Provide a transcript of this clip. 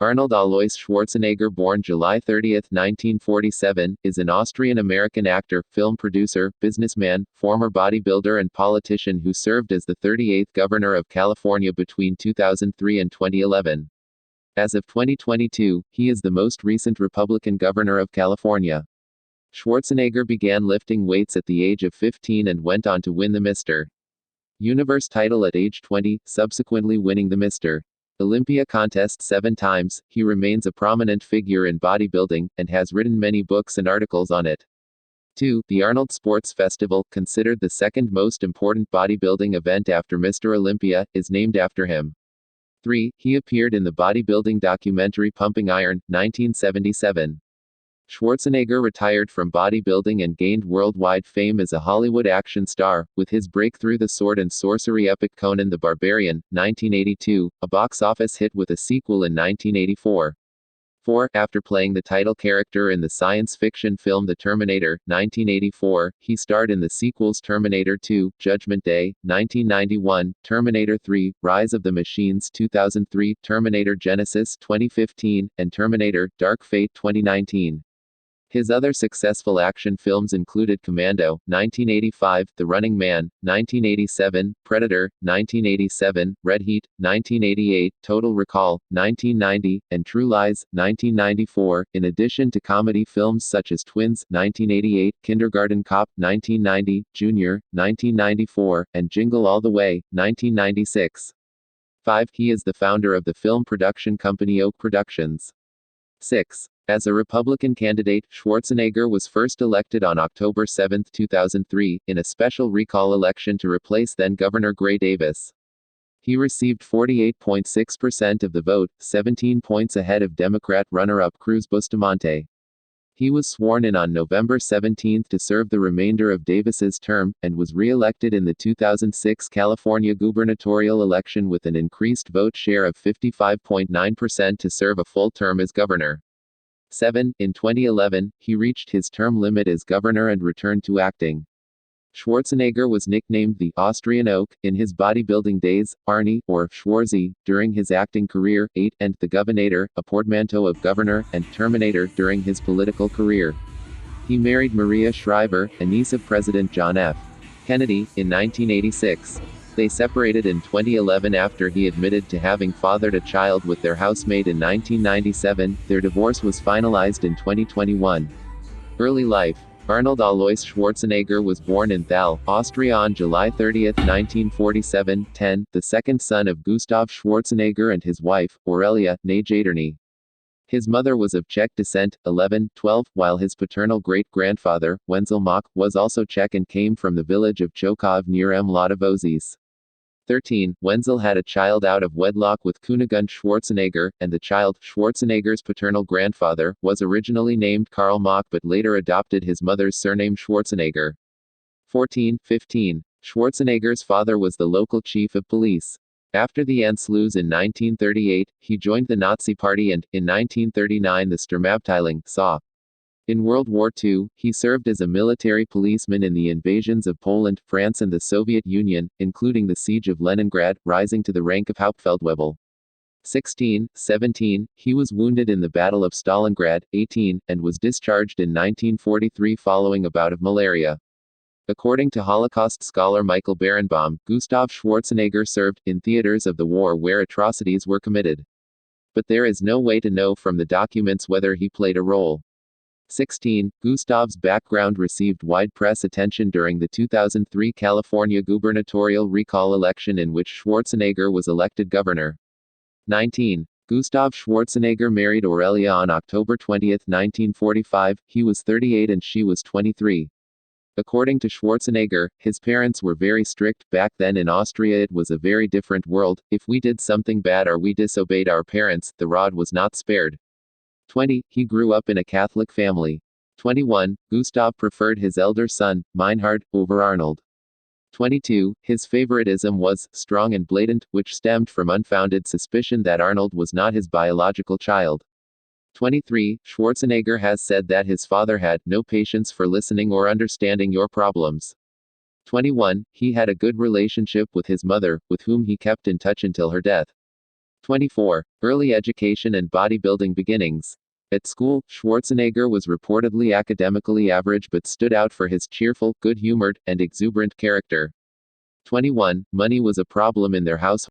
Arnold Alois Schwarzenegger, born July 30, 1947, is an Austrian-American actor, film producer, businessman, former bodybuilder and politician who served as the 38th Governor of California between 2003 and 2011. As of 2022, he is the most recent Republican governor of California. Schwarzenegger began lifting weights at the age of 15 and went on to win the Mr. Universe title at age 20, subsequently winning the Mr. Olympia contest 7 times. He remains a prominent figure in bodybuilding, and has written many books and articles on it. 2. The Arnold Sports Festival, considered the second most important bodybuilding event after Mr. Olympia, is named after him. 3. He appeared in the bodybuilding documentary Pumping Iron, 1977. Schwarzenegger retired from bodybuilding and gained worldwide fame as a Hollywood action star, with his breakthrough The Sword and Sorcery epic Conan the Barbarian, 1982, a box office hit with a sequel in 1984. 4. After playing the title character in the science fiction film The Terminator, 1984, he starred in the sequels Terminator 2, Judgment Day, 1991, Terminator 3, Rise of the Machines 2003, Terminator Genesis 2015, and Terminator, Dark Fate 2019. His other successful action films included Commando, 1985, The Running Man, 1987, Predator, 1987, Red Heat, 1988, Total Recall, 1990, and True Lies, 1994, in addition to comedy films such as Twins, 1988, Kindergarten Cop, 1990, Junior, 1994, and Jingle All the Way, 1996. 5. He is the founder of the film production company Oak Productions. 6. As a Republican candidate, Schwarzenegger was first elected on October 7, 2003, in a special recall election to replace then-Governor Gray Davis. He received 48.6% of the vote, 17 points ahead of Democrat runner-up Cruz Bustamante. He was sworn in on November 17 to serve the remainder of Davis's term, and was re-elected in the 2006 California gubernatorial election with an increased vote share of 55.9% to serve a full term as governor. 7. In 2011, he reached his term limit as governor and returned to acting. Schwarzenegger was nicknamed the Austrian Oak in his bodybuilding days, Arnie, or Schwarzy, during his acting career, 8, and the Governator, a portmanteau of governor, and Terminator, during his political career. He married Maria Shriver, a niece of President John F. Kennedy, in 1986. They separated in 2011 after he admitted to having fathered a child with their housemate in 1997. Their divorce was finalized in 2021. Early life. Arnold Alois Schwarzenegger was born in Thal, Austria on July 30, 1947, 10, the second son of Gustav Schwarzenegger and his wife, Aurelia, née Jaderney. His mother was of Czech descent, 11, 12, while his paternal great-grandfather, Wenzel Mock, was also Czech and came from the village of Chokov near Mladovozis. 13. Wenzel had a child out of wedlock with Kunigunde Schwarzenegger, and the child, Schwarzenegger's paternal grandfather, was originally named Karl Mock but later adopted his mother's surname Schwarzenegger. 14. 15. Schwarzenegger's father was the local chief of police. After the Anschluss in 1938, he joined the Nazi Party and, in 1939, the Sturmabteilung SA. In World War II, he served as a military policeman in the invasions of Poland, France and the Soviet Union, including the siege of Leningrad, rising to the rank of Hauptfeldwebel. 16. 17. He was wounded in the Battle of Stalingrad, 18, and was discharged in 1943 following a bout of malaria. According to Holocaust scholar Michael Berenbaum, Gustav Schwarzenegger served in theaters of the war where atrocities were committed. But there is no way to know from the documents whether he played a role. 16. Gustav's background received wide press attention during the 2003 California gubernatorial recall election in which Schwarzenegger was elected governor. 19. Gustav Schwarzenegger married Aurelia on October 20, 1945, he was 38 and she was 23. According to Schwarzenegger, his parents were very strict. Back then in Austria it was a very different world. If we did something bad or we disobeyed our parents, the rod was not spared. 20. He grew up in a Catholic family. 21. Gustav preferred his elder son, Meinhard, over Arnold. 22. His favoritism was strong and blatant, which stemmed from unfounded suspicion that Arnold was not his biological child. 23. Schwarzenegger has said that his father had no patience for listening or understanding your problems. 21. He had a good relationship with his mother, with whom he kept in touch until her death. 24. Early education and bodybuilding beginnings. At school, Schwarzenegger was reportedly academically average but stood out for his cheerful, good-humored, and exuberant character. 21. Money was a problem in their house.